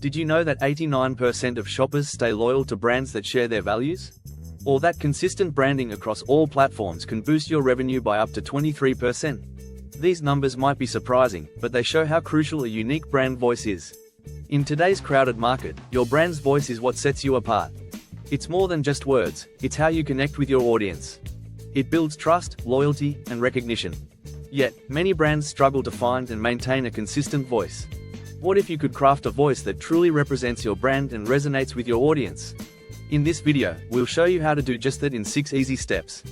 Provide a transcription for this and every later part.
Did you know that 89% of shoppers stay loyal to brands that share their values? Or that consistent branding across all platforms can boost your revenue by up to 23%? These numbers might be surprising, but they show how crucial a unique brand voice is. In today's crowded market, your brand's voice is what sets you apart. It's more than just words, it's how you connect with your audience. It builds trust, loyalty, and recognition. Yet, many brands struggle to find and maintain a consistent voice. What if you could craft a voice that truly represents your brand and resonates with your audience? In this video, we'll show you how to do just that in 6 easy steps.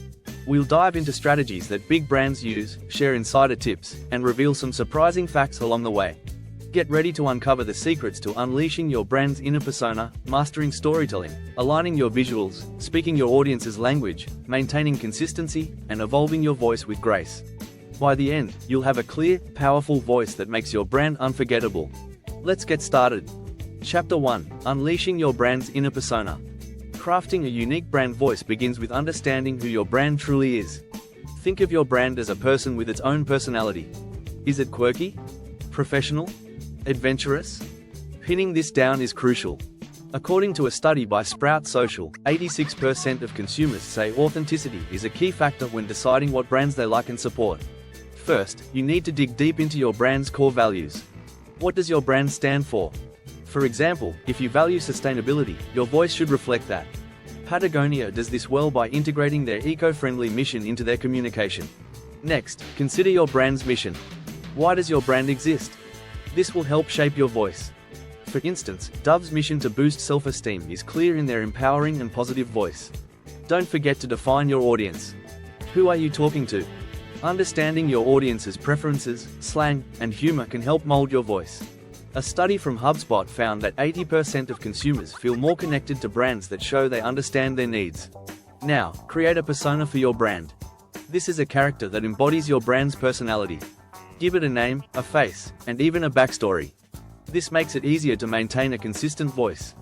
We'll dive into strategies that big brands use, share insider tips, and reveal some surprising facts along the way. Get ready to uncover the secrets to unleashing your brand's inner persona, mastering storytelling, aligning your visuals, speaking your audience's language, maintaining consistency, and evolving your voice with grace. By the end, you'll have a clear, powerful voice that makes your brand unforgettable. Let's get started. Chapter 1: Unleashing your brand's inner persona. Crafting a unique brand voice begins with understanding who your brand truly is. Think of your brand as a person with its own personality. Is it quirky? Professional? Adventurous? Pinning this down is crucial. According to a study by Sprout Social, 86% of consumers say authenticity is a key factor when deciding what brands they like and support. First, you need to dig deep into your brand's core values. What does your brand stand for? For example, if you value sustainability, your voice should reflect that. Patagonia does this well by integrating their eco-friendly mission into their communication. Next, consider your brand's mission. Why does your brand exist? This will help shape your voice. For instance, Dove's mission to boost self-esteem is clear in their empowering and positive voice. Don't forget to define your audience. Who are you talking to? Understanding your audience's preferences, slang, and humor can help mold your voice. A study from HubSpot found that 80% of consumers feel more connected to brands that show they understand their needs. Now, create a persona for your brand. This is a character that embodies your brand's personality. Give it a name, a face, and even a backstory. This makes it easier to maintain a consistent voice.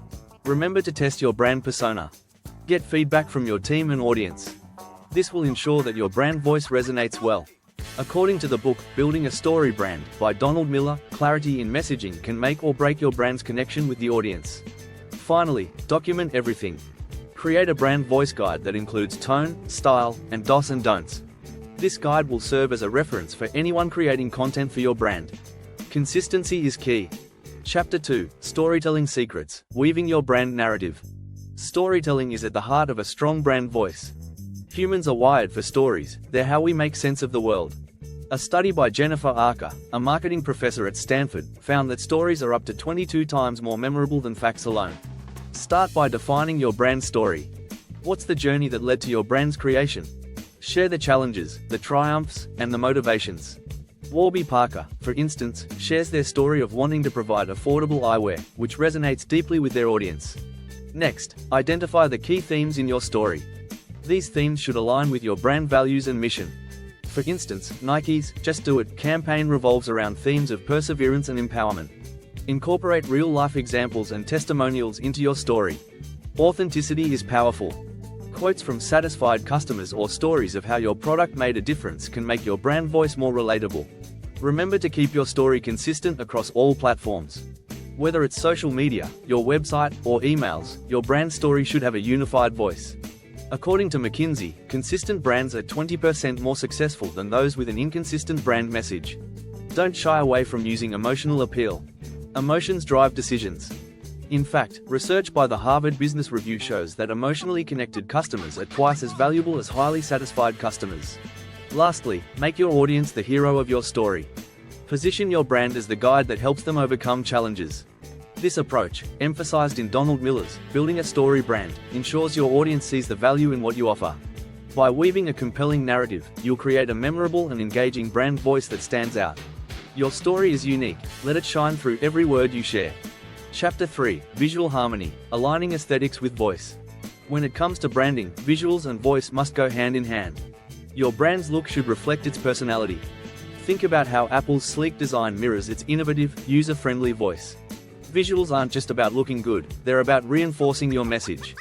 Remember to test your brand persona. Get feedback from your team and audience. This will ensure that your brand voice resonates well. According to the book, Building a Story Brand, by Donald Miller, clarity in messaging can make or break your brand's connection with the audience. Finally, document everything. Create a brand voice guide that includes tone, style, and dos and don'ts. This guide will serve as a reference for anyone creating content for your brand. Consistency is key. Chapter 2: Storytelling Secrets, Weaving Your Brand Narrative. Storytelling is at the heart of a strong brand voice. Humans are wired for stories, they're how we make sense of the world. A study by Jennifer Archer, a marketing professor at Stanford, found that stories are up to 22 times more memorable than facts alone. Start by defining your brand story. What's the journey that led to your brand's creation? Share the challenges, the triumphs, and the motivations. Warby Parker, for instance, shares their story of wanting to provide affordable eyewear, which resonates deeply with their audience. Next, identify the key themes in your story. These themes should align with your brand values and mission. For instance, Nike's Just Do It campaign revolves around themes of perseverance and empowerment. Incorporate real-life examples and testimonials into your story. Authenticity is powerful. Quotes from satisfied customers or stories of how your product made a difference can make your brand voice more relatable. Remember to keep your story consistent across all platforms. Whether it's social media, your website, or emails, your brand story should have a unified voice. According to McKinsey, consistent brands are 20% more successful than those with an inconsistent brand message. Don't shy away from using emotional appeal. Emotions drive decisions. In fact, research by the Harvard Business Review shows that emotionally connected customers are twice as valuable as highly satisfied customers. Lastly, make your audience the hero of your story. Position your brand as the guide that helps them overcome challenges. This approach, emphasized in Donald Miller's Building a Story Brand, ensures your audience sees the value in what you offer. By weaving a compelling narrative, you'll create a memorable and engaging brand voice that stands out. Your story is unique, let it shine through every word you share. Chapter 3: Visual Harmony, Aligning Aesthetics with Voice. When it comes to branding, visuals and voice must go hand in hand. Your brand's look should reflect its personality. Think about how Apple's sleek design mirrors its innovative, user-friendly voice. Visuals aren't just about looking good, they're about reinforcing your message.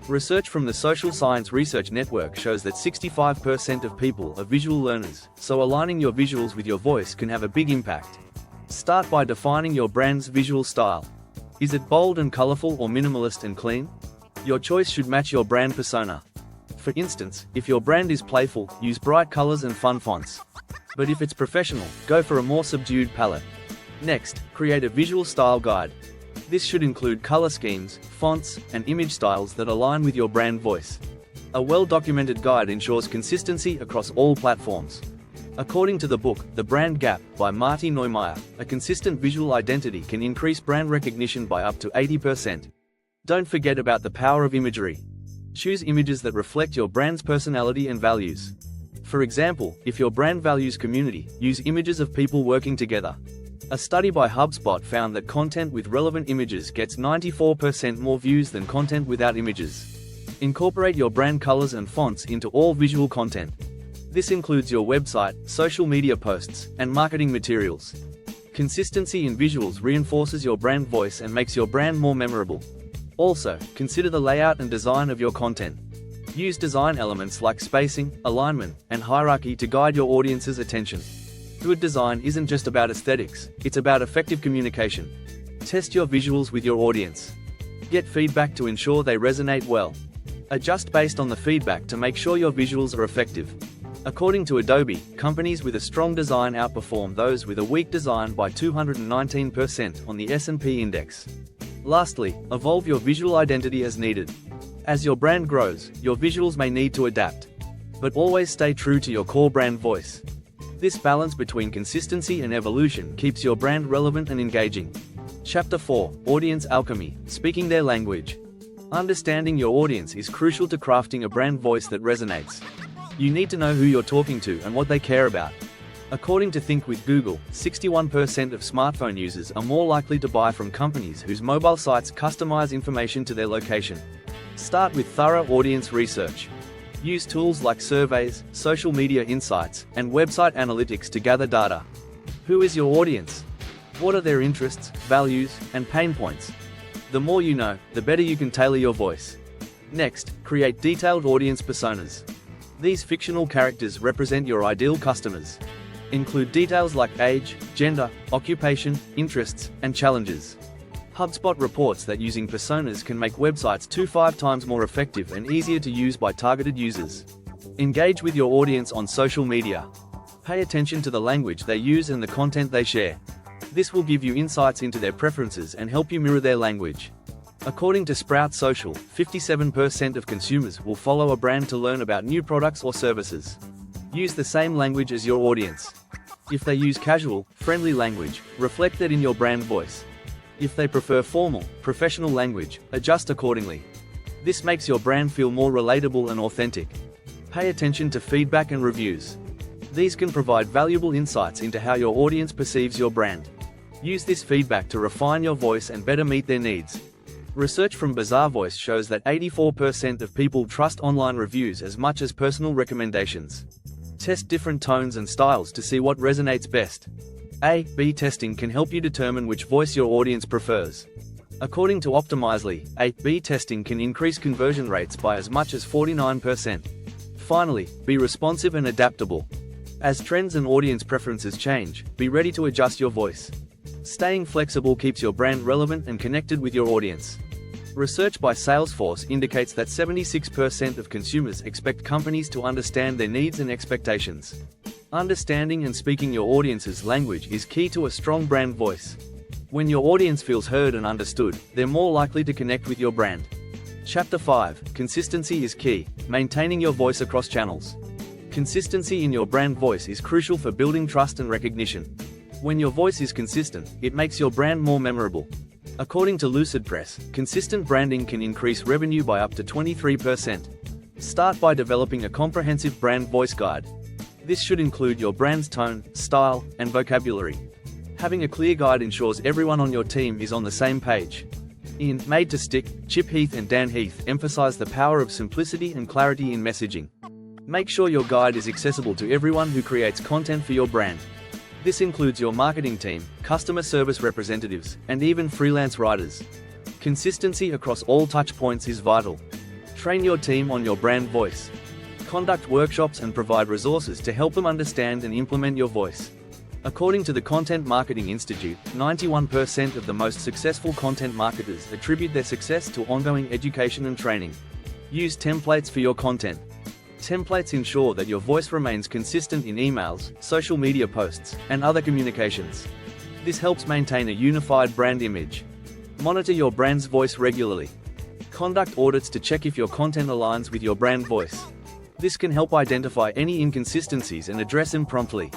Research from the Social Science Research Network shows that 65% of people are visual learners, so aligning your visuals with your voice can have a big impact. Start by defining your brand's visual style. Is it bold and colorful or minimalist and clean? Your choice should match your brand persona. For instance, if your brand is playful, use bright colors and fun fonts. But if it's professional, go for a more subdued palette. Next, create a visual style guide. This should include color schemes, fonts, and image styles that align with your brand voice. A well-documented guide ensures consistency across all platforms. According to the book, The Brand Gap, by Marty Neumeier, a consistent visual identity can increase brand recognition by up to 80%. Don't forget about the power of imagery. Choose images that reflect your brand's personality and values. For example, if your brand values community, use images of people working together. A study by HubSpot found that content with relevant images gets 94% more views than content without images. Incorporate your brand colors and fonts into all visual content. This includes your website, social media posts, and marketing materials. Consistency in visuals reinforces your brand voice and makes your brand more memorable. Also, consider the layout and design of your content. Use design elements like spacing, alignment, and hierarchy to guide your audience's attention. Good design isn't just about aesthetics, it's about effective communication. Test your visuals with your audience. Get feedback to ensure they resonate well. Adjust based on the feedback to make sure your visuals are effective. According to Adobe, companies with a strong design outperform those with a weak design by 219% on the S&P index. Lastly, evolve your visual identity as needed. As your brand grows, your visuals may need to adapt. But always stay true to your core brand voice. This balance between consistency and evolution keeps your brand relevant and engaging. Chapter 4: Audience Alchemy, Speaking Their Language. Understanding your audience is crucial to crafting a brand voice that resonates. You need to know who you're talking to and what they care about. According to Think with Google, 61% of smartphone users are more likely to buy from companies whose mobile sites customize information to their location. Start with thorough audience research. Use tools like surveys, social media insights, and website analytics to gather data. Who is your audience? What are their interests, values, and pain points? The more you know, the better you can tailor your voice. Next, create detailed audience personas. These fictional characters represent your ideal customers. Include details like age, gender, occupation, interests, and challenges. HubSpot reports that using personas can make websites 5 times more effective and easier to use by targeted users. Engage with your audience on social media. Pay attention to the language they use and the content they share. This will give you insights into their preferences and help you mirror their language. According to Sprout Social, 57% of consumers will follow a brand to learn about new products or services. Use the same language as your audience. If they use casual, friendly language, reflect that in your brand voice. If they prefer formal, professional language, adjust accordingly. This makes your brand feel more relatable and authentic. Pay attention to feedback and reviews. These can provide valuable insights into how your audience perceives your brand. Use this feedback to refine your voice and better meet their needs. Research from Bazaarvoice shows that 84% of people trust online reviews as much as personal recommendations. Test different tones and styles to see what resonates best. A/B testing can help you determine which voice your audience prefers. According to Optimizely, A/B testing can increase conversion rates by as much as 49%. Finally, be responsive and adaptable. As trends and audience preferences change, be ready to adjust your voice. Staying flexible keeps your brand relevant and connected with your audience. Research by Salesforce indicates that 76% of consumers expect companies to understand their needs and expectations. Understanding and speaking your audience's language is key to a strong brand voice. When your audience feels heard and understood, they're more likely to connect with your brand. Chapter 5: Consistency is key, maintaining your voice across channels. Consistency in your brand voice is crucial for building trust and recognition. When your voice is consistent, it makes your brand more memorable. According to Lucid Press, consistent branding can increase revenue by up to 23%. Start by developing a comprehensive brand voice guide. This should include your brand's tone, style, and vocabulary. Having a clear guide ensures everyone on your team is on the same page. In Made to Stick, Chip Heath and Dan Heath emphasize the power of simplicity and clarity in messaging. Make sure your guide is accessible to everyone who creates content for your brand. This includes your marketing team, customer service representatives, and even freelance writers. Consistency across all touchpoints is vital. Train your team on your brand voice. Conduct workshops and provide resources to help them understand and implement your voice. According to the Content Marketing Institute, 91% of the most successful content marketers attribute their success to ongoing education and training. Use templates for your content. Templates ensure that your voice remains consistent in emails, social media posts, and other communications. This helps maintain a unified brand image. Monitor your brand's voice regularly. Conduct audits to check if your content aligns with your brand voice. This can help identify any inconsistencies and address them promptly.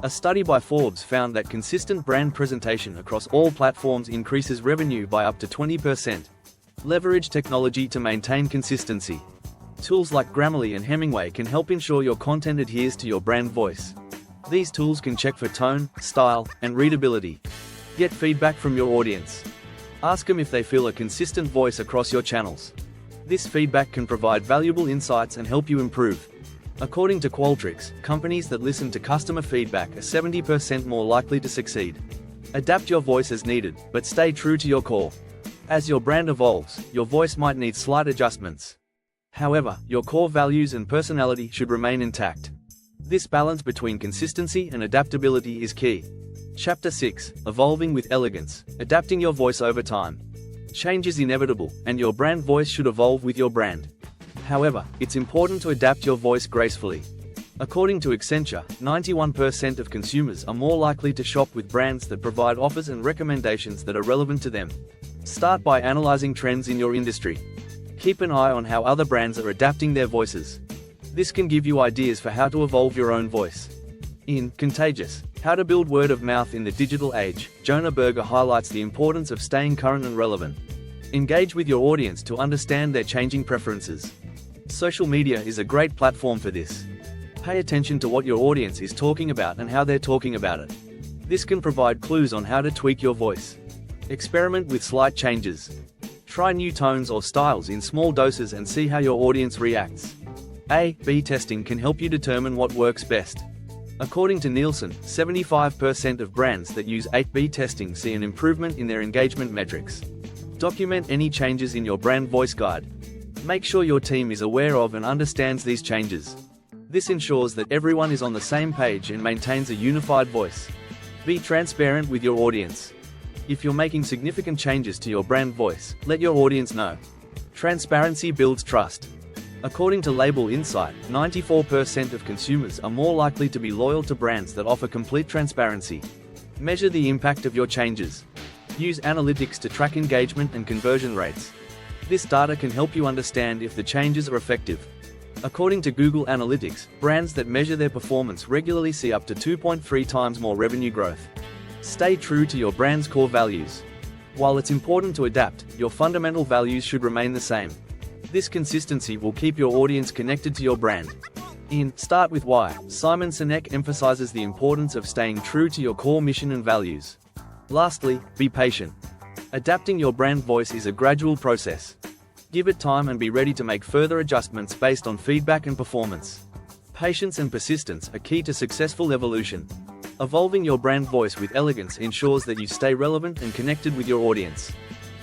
A study by Forbes found that consistent brand presentation across all platforms increases revenue by up to 20%. Leverage technology to maintain consistency. Tools like Grammarly and Hemingway can help ensure your content adheres to your brand voice. These tools can check for tone, style, and readability. Get feedback from your audience. Ask them if they feel a consistent voice across your channels. This feedback can provide valuable insights and help you improve. According to Qualtrics, companies that listen to customer feedback are 70% more likely to succeed. Adapt your voice as needed, but stay true to your core. As your brand evolves, your voice might need slight adjustments. However, your core values and personality should remain intact. This balance between consistency and adaptability is key. Chapter 6: Evolving with Elegance, Adapting Your Voice Over Time. Change is inevitable, and your brand voice should evolve with your brand. However, it's important to adapt your voice gracefully. According to Accenture, 91% of consumers are more likely to shop with brands that provide offers and recommendations that are relevant to them. Start by analyzing trends in your industry. Keep an eye on how other brands are adapting their voices. This can give you ideas for how to evolve your own voice. In Contagious: How to Build Word of Mouth in the Digital Age, Jonah Berger highlights the importance of staying current and relevant. Engage with your audience to understand their changing preferences. Social media is a great platform for this. Pay attention to what your audience is talking about and how they're talking about it. This can provide clues on how to tweak your voice. Experiment with slight changes. Try new tones or styles in small doses and see how your audience reacts. A/B testing can help you determine what works best. According to Nielsen, 75% of brands that use A/B testing see an improvement in their engagement metrics. Document any changes in your brand voice guide. Make sure your team is aware of and understands these changes. This ensures that everyone is on the same page and maintains a unified voice. Be transparent with your audience. If you're making significant changes to your brand voice, let your audience know. Transparency builds trust. According to Label Insight, 94% of consumers are more likely to be loyal to brands that offer complete transparency. Measure the impact of your changes. Use analytics to track engagement and conversion rates. This data can help you understand if the changes are effective. According to Google Analytics, brands that measure their performance regularly see up to 2.3 times more revenue growth. Stay true to your brand's core values. While it's important to adapt, your fundamental values should remain the same. This consistency will keep your audience connected to your brand. In Start With Why, Simon Sinek emphasizes the importance of staying true to your core mission and values. Lastly, be patient. Adapting your brand voice is a gradual process. Give it time and be ready to make further adjustments based on feedback and performance. Patience and persistence are key to successful evolution. Evolving your brand voice with elegance ensures that you stay relevant and connected with your audience.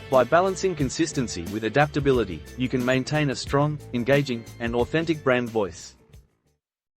By balancing consistency with adaptability, you can maintain a strong, engaging, and authentic brand voice.